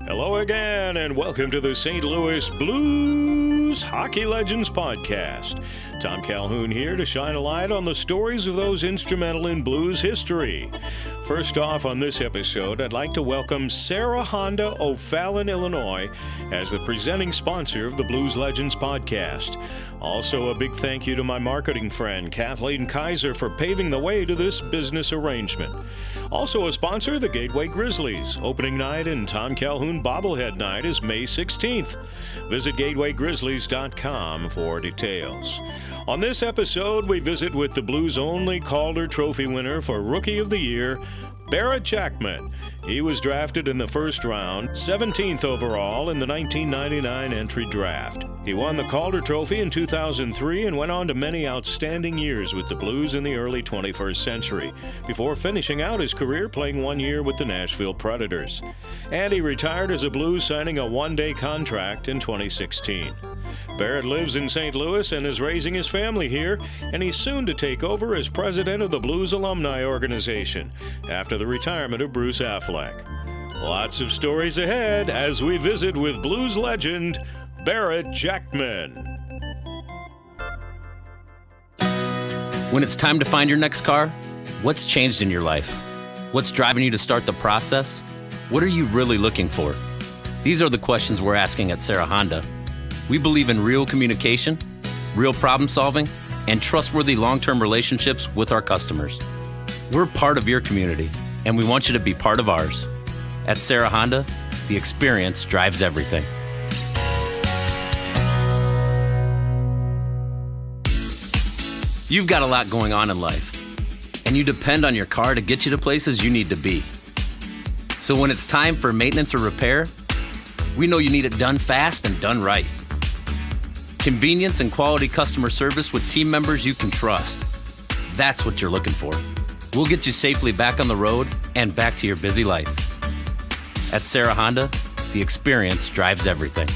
Hello again, and welcome to the St. Louis Blues Hockey Legends Podcast. Tom Calhoun here to shine a light on the stories of those instrumental in blues history. First off, on this episode, I'd like to welcome Sarah Honda, O'Fallon, Illinois, as the presenting sponsor of the Blues Legends Podcast. Also, a big thank you to my marketing friend, Kathleen Kaiser, for paving the way to this business arrangement. Also a sponsor, the Gateway Grizzlies. Opening night and Tom Calhoun Bobblehead Night is May 16th. Visit gatewaygrizzlies.com for details. On this episode, we visit with the Blues-only Calder Trophy winner for Rookie of the Year, Barret Jackman. He was drafted in the first round, 17th overall in the 1999 entry draft. He won the Calder Trophy in 2003 and went on to many outstanding years with the Blues in the early 21st century, before finishing out his career playing 1 year with the Nashville Predators. And he retired as a Blues, signing a one-day contract in 2016. Barret lives in St. Louis and is raising his family here, and he's soon to take over as president of the Blues Alumni Association after the retirement of Bruce Affleck. Lots of stories ahead as we visit with blues legend Barret Jackman. When it's time to find your next car, what's changed in your life? What's driving you to start the process? What are you really looking for? These are the questions we're asking at Sarah Honda. We believe in real communication, real problem solving, and trustworthy long-term relationships with our customers. We're part of your community, and we want you to be part of ours. At Sarah Honda, the experience drives everything. You've got a lot going on in life, and you depend on your car to get you to places you need to be. So when it's time for maintenance or repair, we know you need it done fast and done right. Convenience and quality customer service with team members you can trust. That's what you're looking for. We'll get you safely back on the road and back to your busy life. At Sarah Honda, the experience drives everything.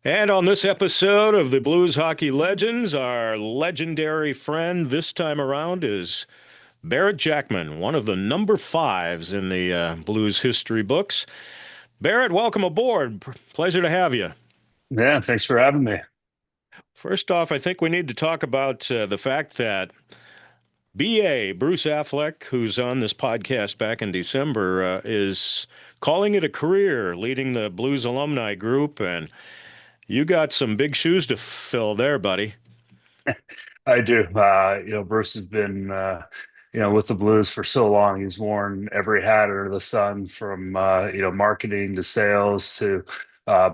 And on this episode of the Blues Hockey Legends, our legendary friend this time around is Barret Jackman, one of the number 5s in the Blues history books. Barret, welcome aboard. Pleasure to have you. Yeah, thanks for having me. First off, I think we need to talk about the fact that BA, Bruce Affleck, who's on this podcast back in December, is calling it a career, leading the Blues Alumni Group, and you got some big shoes to fill there, buddy. I do. Bruce has been, with the Blues for so long. He's worn every hat under the sun, from, marketing to sales to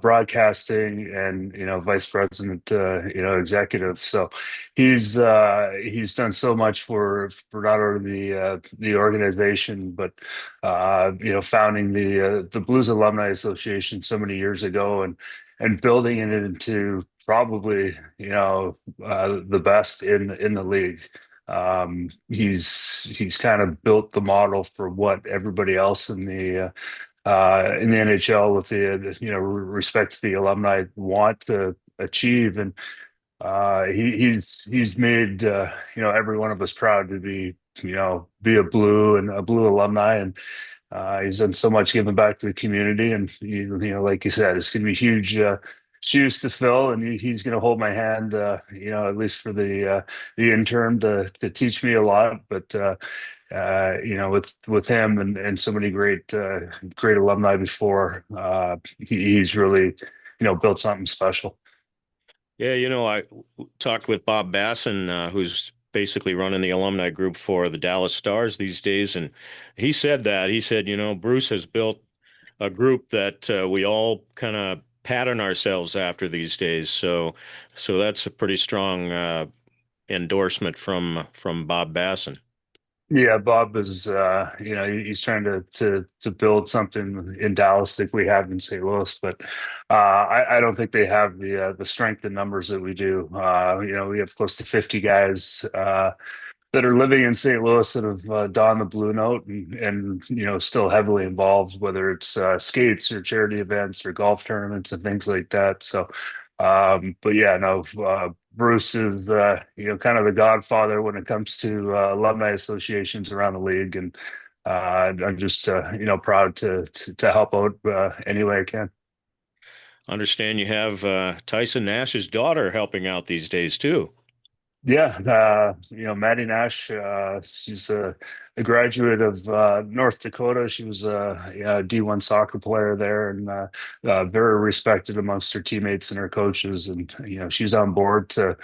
broadcasting and, vice president, executive. So he's done so much for not only the organization, but, founding the Blues Alumni Association so many years ago and building it into probably, the best in the league. He's kind of built the model for what everybody else in the NHL with the respect to the alumni want to achieve, and he's made every one of us proud to be a Blue and a Blue alumni, and he's done so much giving back to the community, and like you said, it's going to be huge shoes to fill, and he's going to hold my hand, at least for the interim to teach me a lot. But with him and so many great alumni before, he's really built something special. Yeah, I talked with Bob Basson, who's basically running the alumni group for the Dallas Stars these days, and he said, Bruce has built a group that we all kind of pattern ourselves after these days. So that's a pretty strong endorsement from Bob Basson. Yeah, Bob is, he's trying to build something in Dallas like we have in St. Louis, but I don't think they have the strength and numbers that we do. We have close to 50 guys that are living in St. Louis that have donned the blue note and still heavily involved, whether it's skates or charity events or golf tournaments and things like that. So, but yeah, no, Bruce is kind of the godfather when it comes to alumni associations around the league, and I'm just proud to help out any way I can. Understand you have Tyson Nash's daughter helping out these days too. Yeah, Maddie Nash, she's a graduate of North Dakota. She was a D1 soccer player there and very respected amongst her teammates and her coaches. And, she's on board to,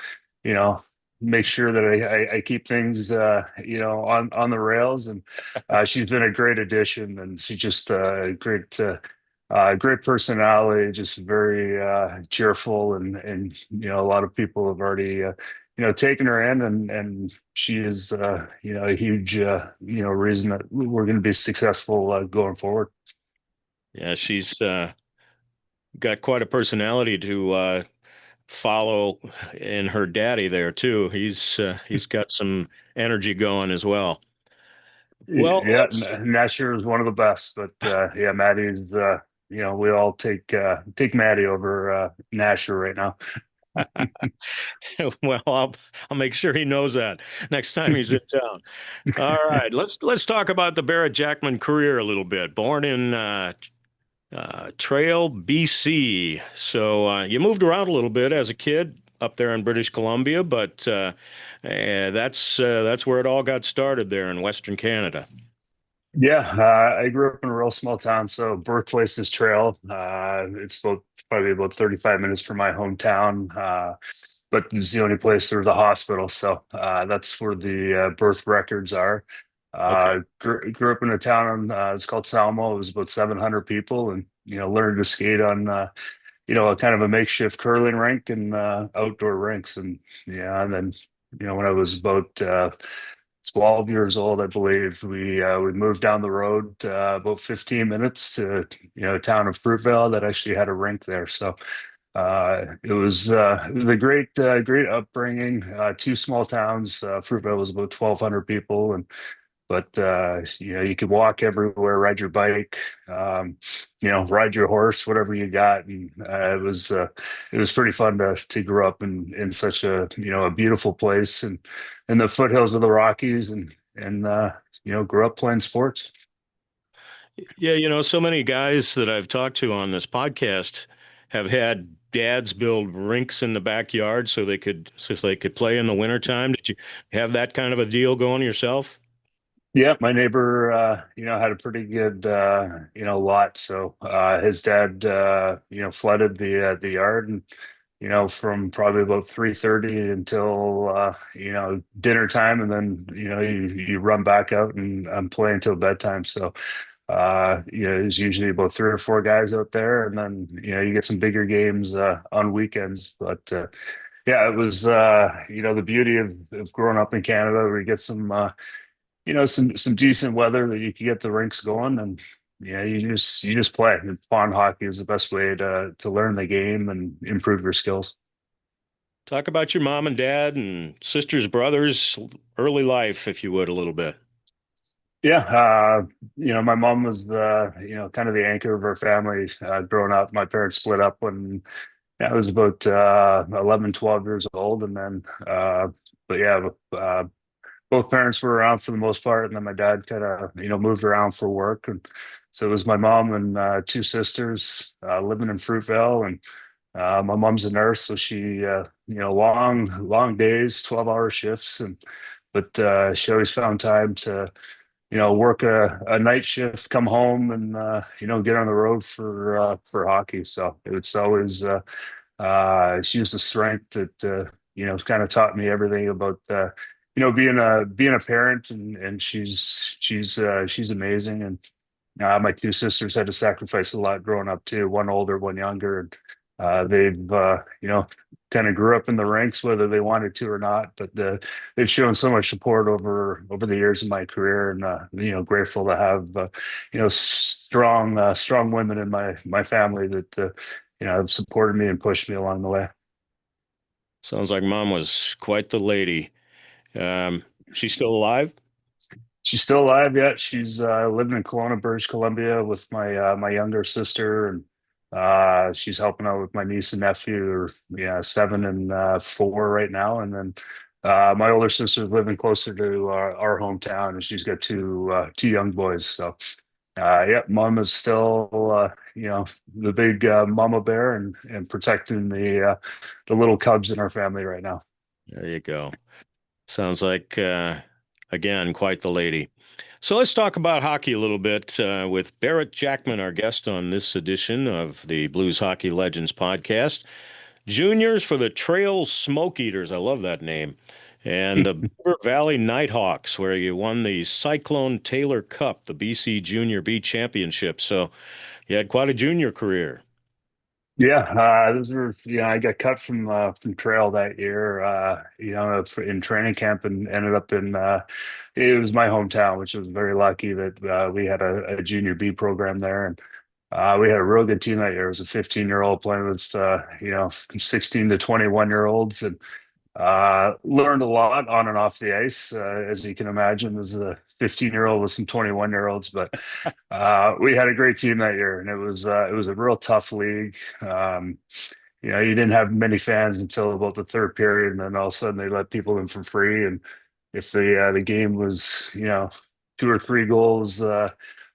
you know, make sure that I keep things, on the rails. And she's been a great addition, and she's just great personality, just very cheerful, and a lot of people have already taken her in, and she is a huge reason that we're going to be successful going forward. Yeah, she's got quite a personality to follow in her daddy there too. He's got some energy going as well. Well, Yeah, let's Nasher is one of the best, but yeah, Maddie's we all take Maddie over Nasher right now. well, I'll make sure he knows that next time he's in town. All right, let's talk about the Barret Jackman career a little bit. Born in Trail, BC. So you moved around a little bit as a kid up there in British Columbia, but that's where it all got started there in Western Canada. Yeah, I grew up in a real small town, so birthplace is Trail. It's probably about 35 minutes from my hometown, but it's the only place there's a hospital, so that's where the birth records are. Okay. Grew up in a town, it's called Salmo. It was about 700 people, and learned to skate on a kind of a makeshift curling rink and outdoor rinks, and yeah, and then when I was about 12 years old, I believe, we moved down the road about 15 minutes to a town of Fruitvale that actually had a rink there. So it was a great upbringing. Two small towns. Fruitvale was about 1,200 people, and but you could walk everywhere, ride your bike, ride your horse, whatever you got, and it was pretty fun to grow up in such a beautiful place and in the foothills of the Rockies, and grew up playing sports. Yeah, so many guys that I've talked to on this podcast have had dads build rinks in the backyard so they could play in the wintertime. Did you have that kind of a deal going yourself? Yeah, my neighbor, had a pretty good, lot. So his dad, flooded the yard, and from probably about 3:30 until dinner time, and then you run back out and play until bedtime. So there's usually about three or four guys out there, and then you get some bigger games on weekends. But yeah, it was the beauty of growing up in Canada, where you get some decent weather that you can get the rinks going, and yeah, you just play. And pond hockey is the best way to learn the game and improve your skills. Talk about your mom and dad and sisters, brothers, early life, if you would, a little bit. Yeah, my mom was kind of the anchor of our family. Growing up, my parents split up when I was about 11, 12 years old, and then but yeah, both parents were around for the most part, and then my dad kind of moved around for work, and so it was my mom and two sisters living in Fruitvale, and my mom's a nurse, so she long days, 12-hour shifts, but she always found time to work a night shift, come home, and get on the road for hockey. So it's always she used the strength that kind of taught me everything about being a parent, and she's amazing. And my two sisters had to sacrifice a lot growing up too. One older, one younger, and they've kind of grew up in the ranks whether they wanted to or not. But they've shown so much support over the years of my career, and grateful to have strong women in my family that have supported me and pushed me along the way. Sounds like mom was quite the lady. She's still alive? She's still alive yet. She's living in Kelowna, British Columbia, with my younger sister, and she's helping out with my niece and nephew, or yeah, 7 and 4 right now, and then My older sister's living closer to our hometown, and she's got two young boys. So, yeah, mom is still, the big mama bear and protecting the little cubs in our family right now. There you go. Sounds like, again, quite the lady. So let's talk about hockey a little bit with Barret Jackman, our guest on this edition of the Blues Hockey Legends podcast. Juniors for the Trail Smoke Eaters. I love that name. And the Beaver Valley Nighthawks, where you won the Cyclone Taylor Cup, the BC Junior B Championship. So you had quite a junior career. Yeah, those were, I got cut from trail that year, in training camp and ended up it was my hometown, which was very lucky that we had a junior B program there. And we had a real good team that year. It was a 15-year-old playing with, 16 to 21-year-olds. And learned a lot on and off the ice, as you can imagine, as a 15-year-old with some 21-year-olds. But we had a great team that year, and it was a real tough league. You didn't have many fans until about the third period, and then all of a sudden they let people in for free. And if the game was, two or three goals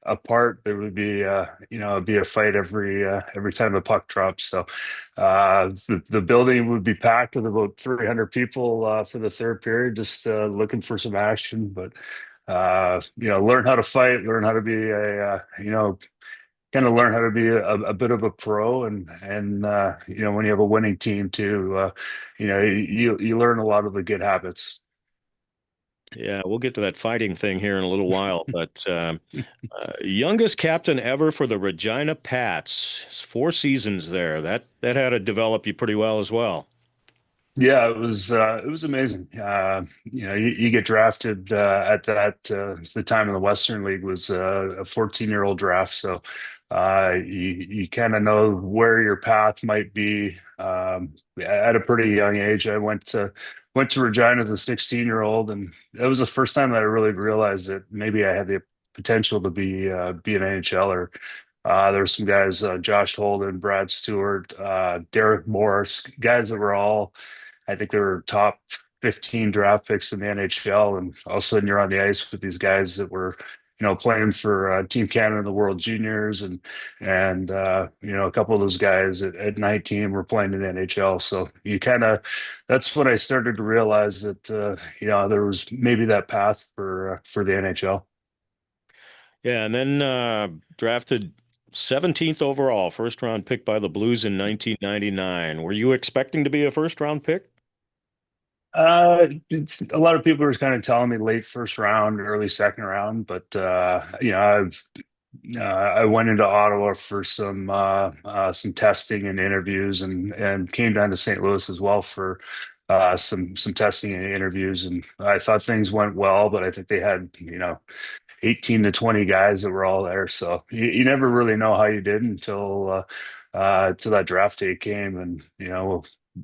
apart, there would be it'd be a fight every time the puck drops. So the building would be packed with about 300 people for the third period, just looking for some action. But learn how to fight, learn how to be kind of learn how to be a bit of a pro, and when you have a winning team too, you learn a lot of the good habits. Yeah, we'll get to that fighting thing here in a little while. But youngest captain ever for the Regina Pats. 4 seasons there. That had to develop you pretty well as well. Yeah, it was amazing. You get drafted at the time in the Western League was a 14-year-old draft, so you kind of know where your path might be at a pretty young age. I went to Regina as a 16-year-old, and it was the first time that I really realized that maybe I had the potential to be an NHLer. There's some guys, Josh Holden, Brad Stewart, Derek Morris, guys that were all, I think they were top 15 draft picks in the NHL. And all of a sudden you're on the ice with these guys that were, playing for Team Canada in the World Juniors. And a couple of those guys at 19 were playing in the NHL. So that's when I started to realize that, there was maybe that path for the NHL. Yeah, and then drafted 17th overall, first round pick by the Blues in 1999. Were you expecting to be a first round pick? A lot of people are kind of telling me late first round, early second round, but I went into Ottawa for some testing and interviews, and came down to St. Louis as well for some testing and interviews, and I thought things went well, but I think they had 18 to 20 guys that were all there, so you never really know how you did until that draft day came. And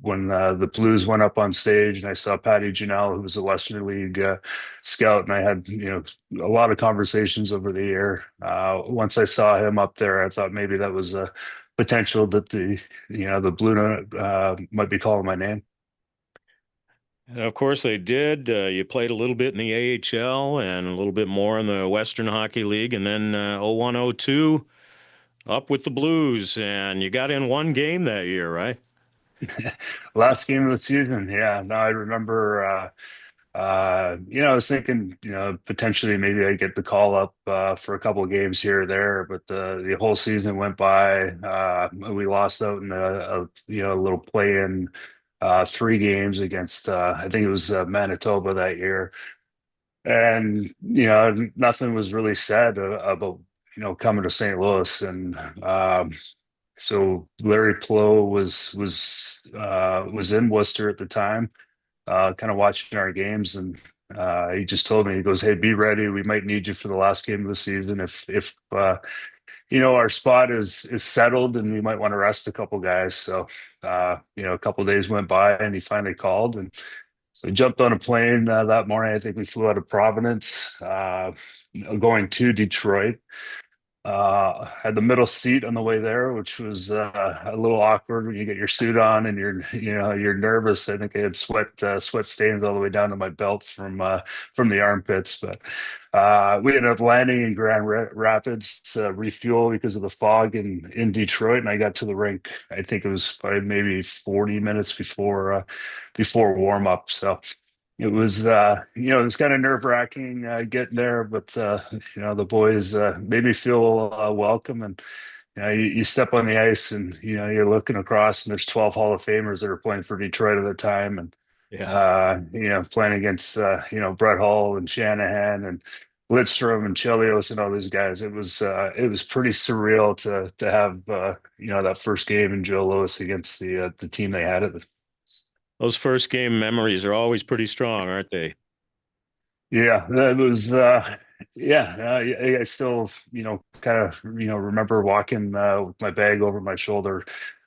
when the Blues went up on stage and I saw Patty Janelle, who was a Western League scout, and I had a lot of conversations over the year. Once I saw him up there, I thought maybe that was a potential that the Blue might be calling my name. And of course they did. You played a little bit in the AHL and a little bit more in the Western Hockey League, and then 01-02 up with the Blues, and you got in one game that year, right? Last game of the season, yeah. No, I remember. I was thinking, potentially maybe I get the call up for a couple of games here or there, but the whole season went by. We lost out in a little play-in 3 games against I think it was Manitoba that year, and nothing was really said about coming to St. Louis. And so Larry Plow was in Worcester at the time, kind of watching our games, and he just told me, he goes, "Hey, be ready. We might need you for the last game of the season if our spot is settled, and we might want to rest a couple guys." So a couple of days went by, and he finally called, and so I jumped on a plane that morning. I think we flew out of Providence, going to Detroit. Had the middle seat on the way there, which was a little awkward when you get your suit on and you're nervous. I think I had sweat stains all the way down to my belt from the armpits. But we ended up landing in Rapids, refuel because of the fog in Detroit, and I got to the rink. I think it was probably maybe 40 minutes before warm up. So it was, it was kind of nerve-wracking getting there, but the boys made me feel welcome. And you step on the ice, and you're looking across, and there's 12 Hall of Famers that are playing for Detroit at the time, and Yeah. playing against Brett Hull and Shanahan and Lidstrom and Chelios and all these guys. It was pretty surreal to have that first game in Joe Louis against the team they had at the. Those first game memories are always pretty strong, aren't they? Yeah, that was yeah. I still kind of remember walking with my bag over my shoulder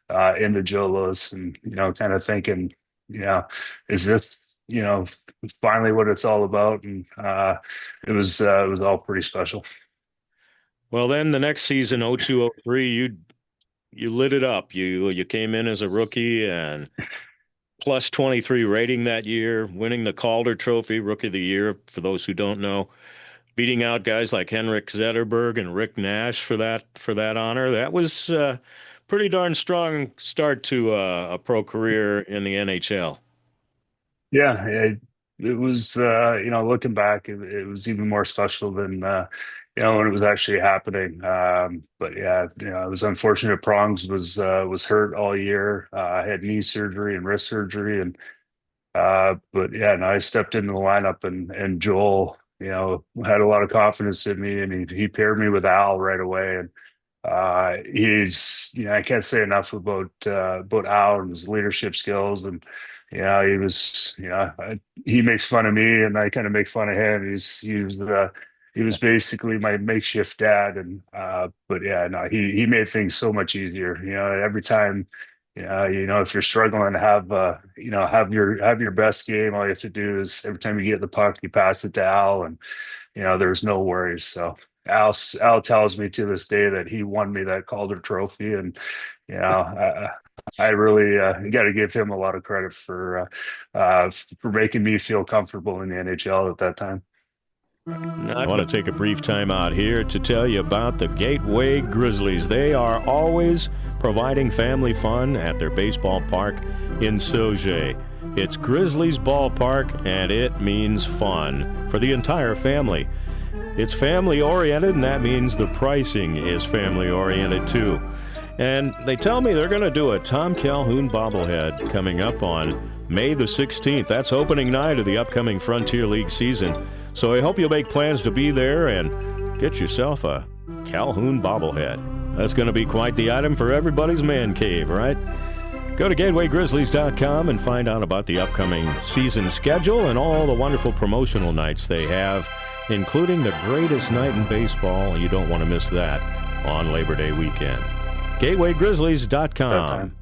into Joe Louis, and kind of thinking, yeah, is this finally what it's all about? And it was all pretty special. Well, then the next season, 0203, you lit it up. You came in as a rookie and plus 23 rating that year, winning the Calder Trophy, Rookie of the Year, for those who don't know, beating out guys like Henrik Zetterberg and Rick Nash for that honor. That was pretty darn strong start to a pro career in the NHL. Yeah, it was, looking back, it was even more special than, when it was actually happening. But yeah, I was unfortunate. Prongs was hurt all year. I had knee surgery and wrist surgery, and but yeah, no, I stepped into the lineup, and Joel, had a lot of confidence in me, and he paired me with Al right away. And he's, I can't say enough about Al and his leadership skills. And he was, he makes fun of me, and I kind of make fun of him. He was basically my makeshift dad. And but yeah, no, he made things so much easier. Every time, if you're struggling to have your best game, all you have to do is every time you get the puck, you pass it to Al, and there's no worries. So Al tells me to this day that he won me that Calder Trophy, and I really got to give him a lot of credit for making me feel comfortable in the NHL at that time. I want to take a brief time out here to tell you about the Gateway Grizzlies. They are always providing family fun at their baseball park in Sauget. It's Grizzlies Ballpark, and it means fun for the entire family. It's family-oriented, and that means the pricing is family-oriented, too. And they tell me they're going to do a Tom Calhoun bobblehead coming up on May the 16th. That's opening night of the upcoming Frontier League season. So I hope you'll make plans to be there and get yourself a Calhoun bobblehead. That's going to be quite the item for everybody's man cave, right? Go to GatewayGrizzlies.com and find out about the upcoming season schedule and all the wonderful promotional nights they have, including the greatest night in baseball. You don't want to miss that on Labor Day weekend. GatewayGrizzlies.com.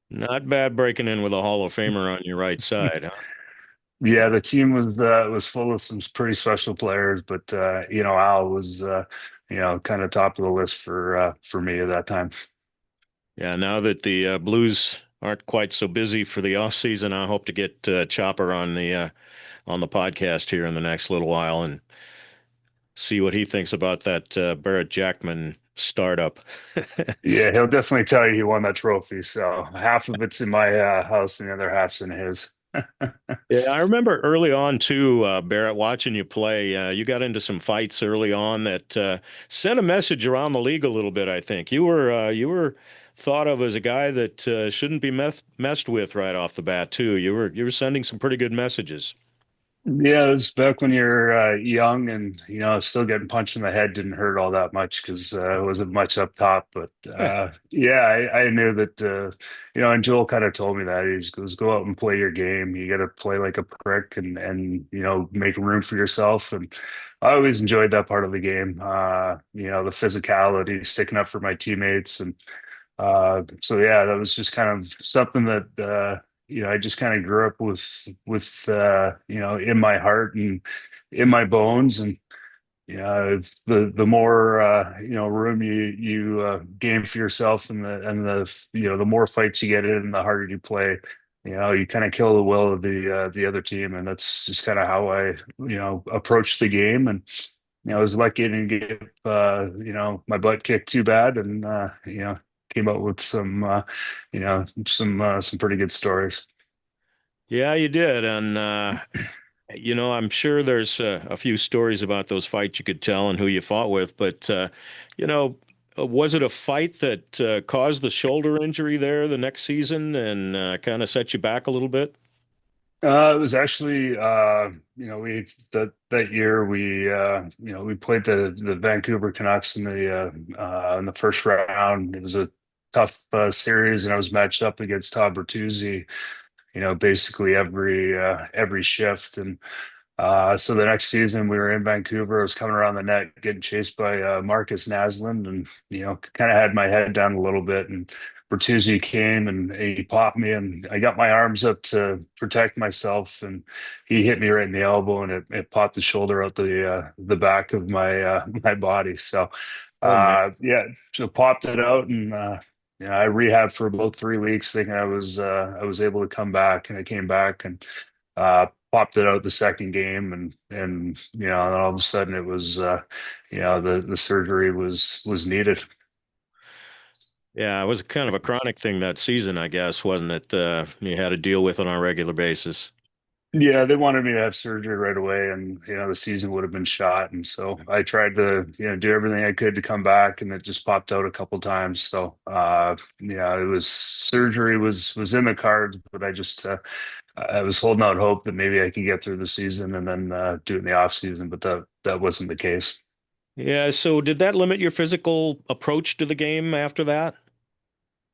Not bad breaking in with a Hall of Famer on your right side, huh? Yeah, the team was full of some pretty special players, but Al was kind of top of the list for me at that time. Yeah, now that the Blues aren't quite so busy for the off season, I hope to get Chopper on the podcast here in the next little while and see what he thinks about that Barret Jackman startup. Yeah, he'll definitely tell you he won that trophy. So half of it's in my house, and the other half's in his. Yeah, I remember early on too, Barrett, watching you play. You got into some fights early on that sent a message around the league a little bit. I think you were thought of as a guy that shouldn't be messed with right off the bat too. You were sending some pretty good messages. Yeah, it was back when you're young, and still getting punched in the head didn't hurt all that much because it wasn't much up top. But yeah, I knew that. And Joel kind of told me that he just goes, "Go out and play your game. You got to play like a prick, and make room for yourself." And I always enjoyed that part of the game. The physicality, sticking up for my teammates, and so yeah, that was just kind of something that. I just kind of grew up with in my heart and in my bones. And the more room you gain for yourself, and the more fights you get in, the harder you play. You kind of kill the will of the other team, and that's just kind of how I approach the game. And I was lucky and didn't get my butt kicked too bad, and came up with some pretty good stories. Yeah, you did. And, I'm sure there's a few stories about those fights you could tell and who you fought with, but, you know, was it a fight that caused the shoulder injury there the next season and kind of set you back a little bit? It was actually, we that year we played the Vancouver Canucks in the first round. It was a tough series, and I was matched up against Todd Bertuzzi, basically every shift. And so the next season we were in Vancouver. I was coming around the net, getting chased by Marcus Naslund, and kind of had my head down a little bit. And Bertuzzi came and he popped me, and I got my arms up to protect myself, and he hit me right in the elbow, and it popped the shoulder out the back of my body. So Oh, man. yeah, so popped it out, and I rehabbed for about 3 weeks, thinking I was able to come back, and I came back and popped it out the second game, and then all of a sudden it was the surgery was needed. Yeah, it was kind of a chronic thing that season, I guess, wasn't it? You had to deal with on a regular basis. Yeah, they wanted me to have surgery right away, and the season would have been shot. And so I tried to do everything I could to come back, and it just popped out a couple times. So it was surgery was in the cards, but I was holding out hope that maybe I could get through the season and then do it in the off season, but that wasn't the case. Yeah, so did that limit your physical approach to the game after that?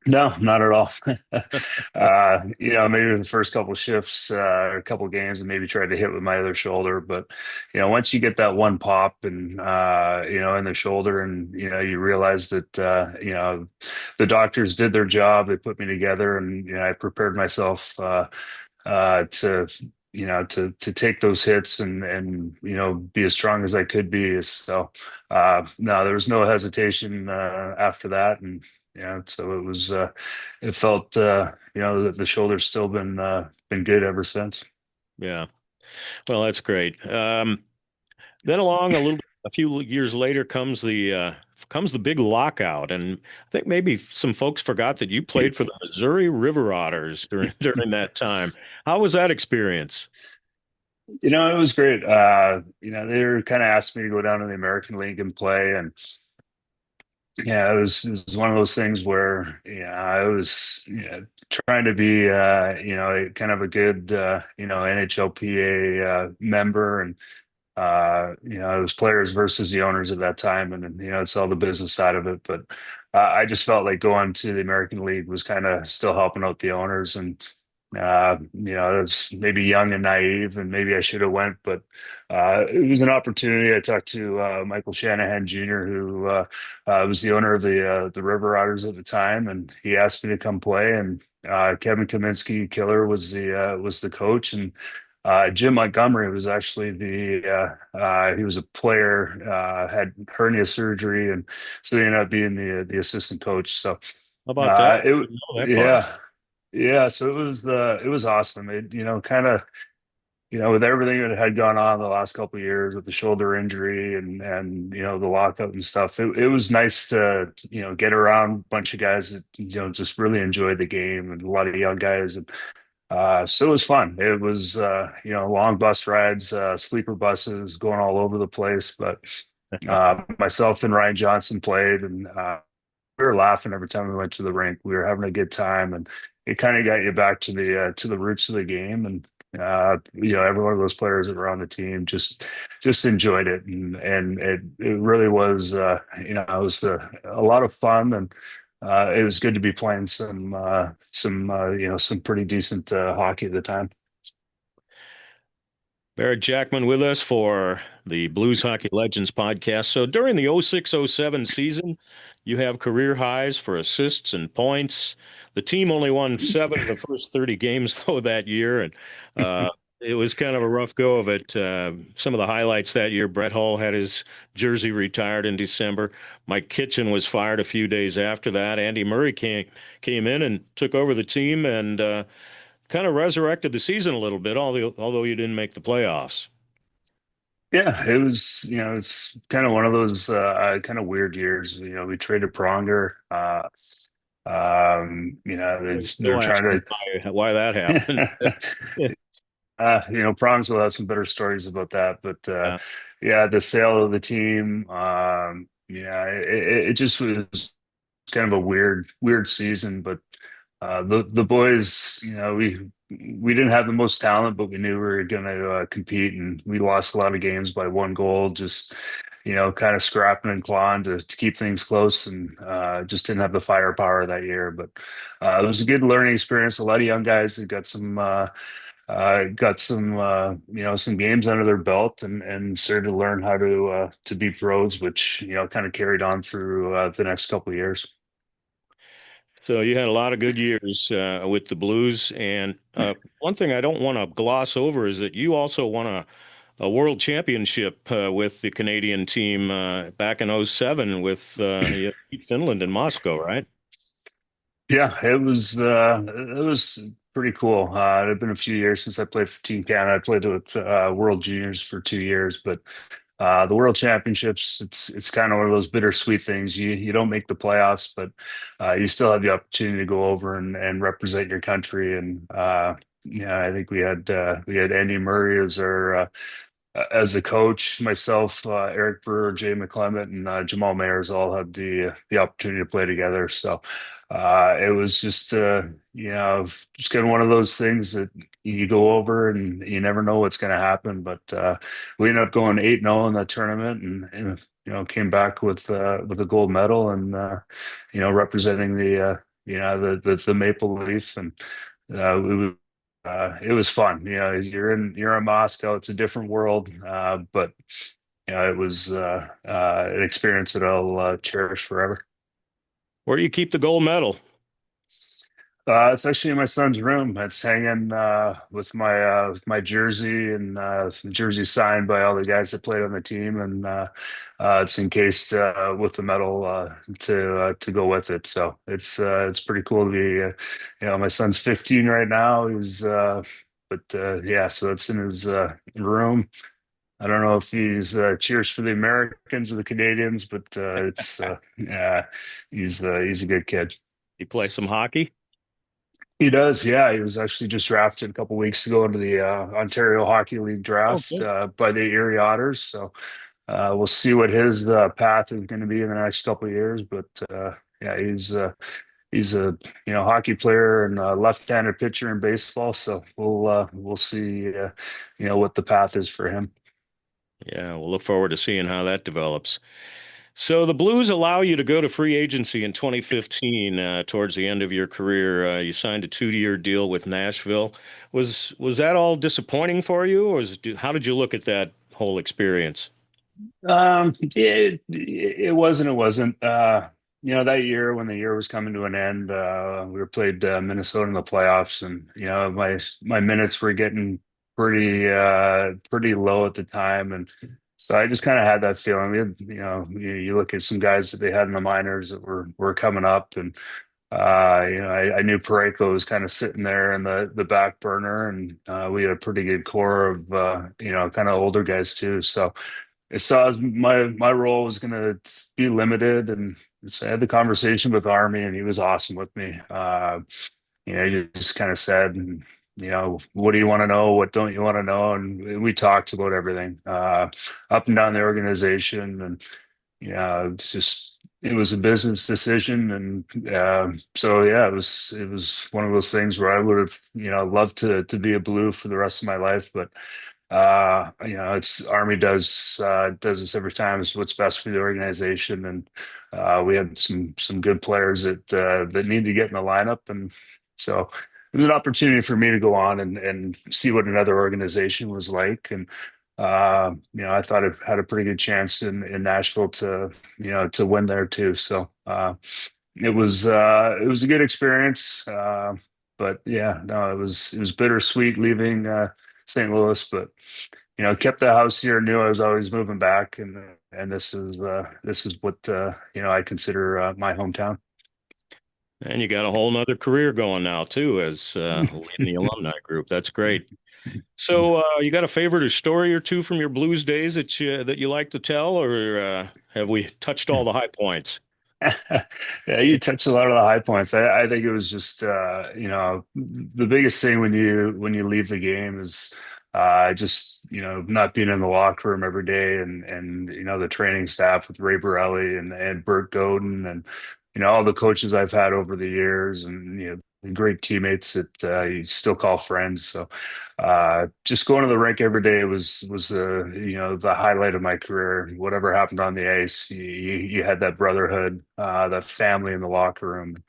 No, not at all. Maybe the first couple shifts, or a couple games, and maybe tried to hit with my other shoulder. But once you get that one pop and in the shoulder, and you realize that the doctors did their job. They put me together, and I prepared myself to to take those hits, and be as strong as I could be. So no, there was no hesitation after that. And so it felt the shoulder's still been good ever since. Yeah. Well, that's great. Then along a few years later comes the big lockout, and I think maybe some folks forgot that you played for the Missouri River Otters during during that time. How was that experience? It was great. They were kind of asked me to go down to the American League and play, and yeah, it was one of those things where I was trying to be kind of a good NHLPA member, and it was players versus the owners at that time, and it's all the business side of it. But I just felt like going to the American League was kind of still helping out the owners, and it was maybe young and naive, and maybe I should have went, but it was an opportunity. I talked to Michael Shanahan Jr., who was the owner of the River Otters at the time, and he asked me to come play. And Kevin Kaminsky Killer was the coach, and Jim Montgomery was actually he was a player, had hernia surgery, and so he ended up being the assistant coach. So How about that? it Didn't know that part. yeah. Yeah, so it was awesome. It kind of with everything that had gone on the last couple of years with the shoulder injury, and the lockout and stuff. It was nice to get around a bunch of guys that just really enjoyed the game, and a lot of young guys. And so it was fun. It was long bus rides, sleeper buses going all over the place. But myself and Ryan Johnson played, and we were laughing every time we went to the rink. We were having a good time, and it kind of got you back to the roots of the game. And every one of those players that were on the team just enjoyed it, and it really was it was a lot of fun, and it was good to be playing some pretty decent hockey at the time. Barret Jackman with us for the Blues Hockey Legends podcast. So during the 06-07 season, you have career highs for assists and points. The team only won 7 of the first 30 games, though, that year. And It was kind of a rough go of it. Some of the highlights that year, Brett Hull had his jersey retired in December. Mike Kitchen was fired a few days after that. Andy Murray came in and took over the team and kind of resurrected the season a little bit, although you didn't make the playoffs. Yeah, it was, it's kind of one of those kind of weird years. We traded Pronger. They're Still asking trying why that happened. to, Prong's will have some better stories about that. But Yeah. yeah, the sale of the team, yeah, it just was kind of a weird season. But the boys, we didn't have the most talent, but we knew we were going to compete, and we lost a lot of games by 1 goal. Just kind of scrapping and clawing to keep things close, and just didn't have the firepower that year. But it was a good learning experience. A lot of young guys that got some games under their belt, and started to learn how to be pros, which kind of carried on through the next couple of years. So you had a lot of good years with the Blues, and one thing I don't want to gloss over is that you also won a world championship with the Canadian team back in '07 with you beat Finland in Moscow, right? Yeah, it was pretty cool. It had been a few years since I played for Team Canada. I played with World Juniors for 2 years, but the World Championships, it's kind of one of those bittersweet things. You don't make the playoffs, but you still have the opportunity to go over and represent your country. And yeah, I think we had Andy Murray as a coach, myself, Eric Brewer, Jay McClement, and Jamal Mayers all had the opportunity to play together. So it was just kind of one of those things that you go over and you never know what's going to happen. But we ended up going 8-0 in that tournament, and came back with a gold medal, and representing the Maple Leaf, and we it was fun. You're in Moscow. It's a different world, but it was an experience that I'll cherish forever. Where do you keep the gold medal? It's actually in my son's room. It's hanging with my jersey, and the jersey signed by all the guys that played on the team, and it's encased with the medal to go with it. So it's pretty cool to be. My son's 15 right now. But yeah, so it's in his room. I don't know if he's cheers for the Americans or the Canadians, but it's yeah, he's a good kid. You play some hockey? He does, yeah. He was actually just drafted a couple weeks ago into the Ontario Hockey League Oh, draft good. by the Erie Otters. So we'll see what his path is going to be in the next couple of years. But yeah, he's a hockey player and a left-handed pitcher in baseball. So we'll see what the path is for him. Yeah, we'll look forward to seeing how that develops. So the Blues allow you to go to free agency in 2015, towards the end of your career. You signed a 2-year deal with Nashville. Was that all disappointing for you, or how did you look at that whole experience? It wasn't. It wasn't. That year when the year was coming to an end, we were played Minnesota in the playoffs, and my minutes were getting pretty low at the time, and so I just kind of had that feeling. We had, you look at some guys that they had in the minors that were coming up, and I knew Parayko was kind of sitting there in the back burner, and we had a pretty good core of kind of older guys too. So I saw my role was going to be limited, and so I had the conversation with Army, and he was awesome with me. He just kind of said, what do you want to know? What don't you want to know? And we talked about everything, up and down the organization, and it was a business decision, and so yeah, it was one of those things where I would have loved to be a Blue for the rest of my life, but it's Army does this every time. It's what's best for the organization, and we had some good players that need to get in the lineup, and so it was an opportunity for me to go on and see what another organization was like, and I thought I had a pretty good chance in Nashville to win there too. So it was a good experience, but yeah, no, it was bittersweet leaving. St. Louis, but kept the house here. Knew I was always moving back, and this is what I consider my hometown. And you got a whole nother career going now too, as leading the alumni group. That's great. So, you got a favorite or story or two from your Blues days that you like to tell, or have we touched all the high points? Yeah, you touched a lot of the high points. I think it was just the biggest thing when you leave the game is just not being in the locker room every day, and the training staff with Ray Borelli and Bert Godin, and all the coaches I've had over the years, and the great teammates that you still call friends. So just going to the rink every day was the highlight of my career. Whatever happened on the ice, you had that brotherhood, that family in the locker room.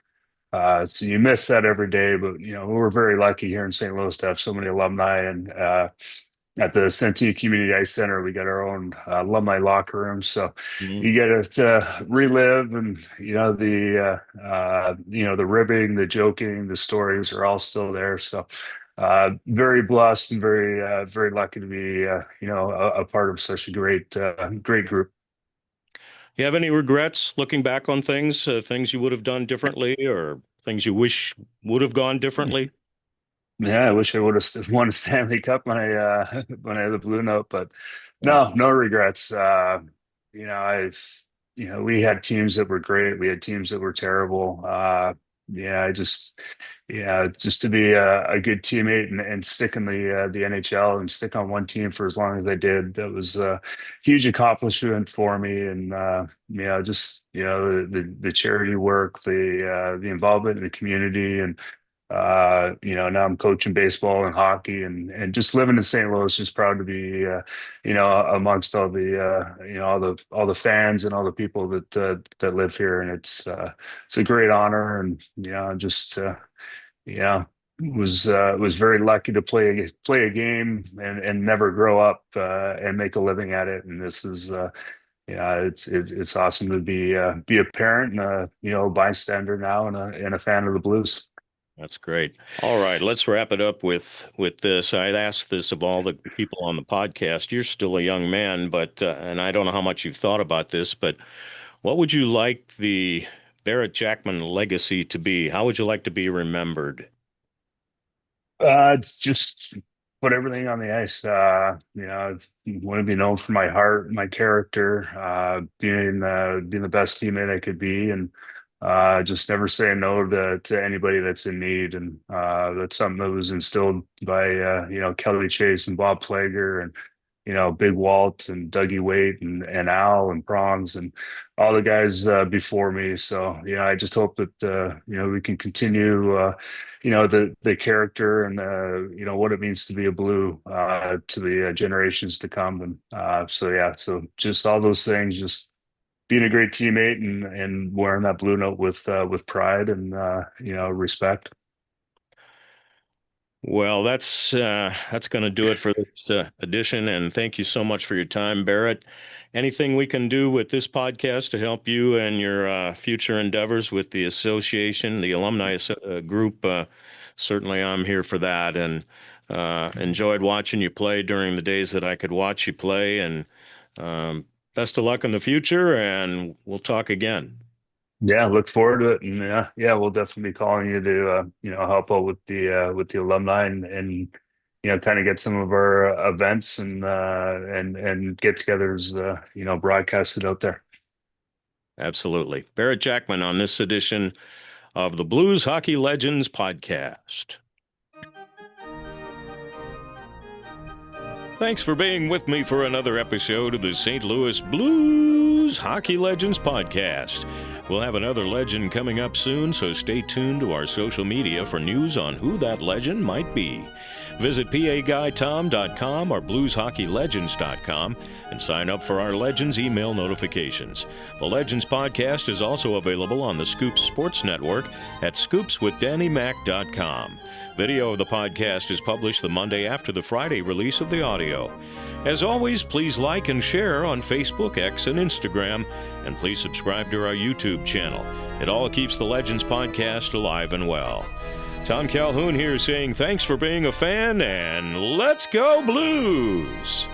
So you miss that every day, but we're very lucky here in St. Louis to have so many alumni, and at the Centennial Community Ice Center, we got our own alumni locker room. So Mhm. you get to relive, and the ribbing, the joking, the stories are all still there. So very blessed and very lucky to be a part of such a great group. You have any regrets looking back on things you would have done differently, or things you wish would have gone differently? Yeah, I wish I would have won a Stanley Cup when I when I had the Blue Note, but Yeah. no regrets. I've we had teams that were great. We had teams that were terrible. Yeah, just to be a good teammate and stick in the NHL and stick on one team for as long as I did, that was a huge accomplishment for me. And just the charity work, the involvement in the community, and now I'm coaching baseball and hockey, and just living in St. Louis. Just proud to be, amongst all the fans and all the people that live here, and it's a great honor, and just was very lucky to play a game and never grow up and make a living at it, and this is. It's awesome to be a parent and a bystander now, and a fan of the Blues. That's great. All right, let's wrap it up with this. I asked this of all the people on the podcast. You're still a young man, but and I don't know how much you've thought about this, but what would you like the Barret Jackman legacy to be? How would you like to be remembered? Just put everything on the ice. I want to be known for my heart, my character, being the best teammate I could be, and just never saying no to anybody that's in need. And that's something that was instilled by Kelly Chase and Bob Plager, and Big Walt and Dougie Waite and Al and Prongs and all the guys before me. So I just hope that we can continue the character and what it means to be a Blue to the generations to come. And so just all those things, just being a great teammate and wearing that Blue Note with pride and respect. Well, that's going to do it for this edition, and thank you so much for your time, Barret. Anything we can do with this podcast to help you and your future endeavors with the association, the alumni group, certainly I'm here for that, and enjoyed watching you play during the days that I could watch you play, and best of luck in the future, and we'll talk again. Yeah, look forward to it, and we'll definitely be calling you to help out with the alumni, and kind of get some of our events and get-togethers broadcasted out there. Absolutely. Barret Jackman on this edition of the Blues Hockey Legends podcast. Thanks for being with me for another episode of the St. Louis Blues Hockey Legends podcast. We'll have another legend coming up soon, so stay tuned to our social media for news on who that legend might be. Visit PAGuyTom.com or BluesHockeyLegends.com and sign up for our Legends email notifications. The Legends podcast is also available on the Scoops Sports Network at scoopswithdannymac.com. Video of the podcast is published the Monday after the Friday release of the audio. As always, please like and share on Facebook, X, and Instagram, and please subscribe to our YouTube channel. It all keeps the Legends podcast alive and well. Tom Calhoun here saying thanks for being a fan, and let's go Blues!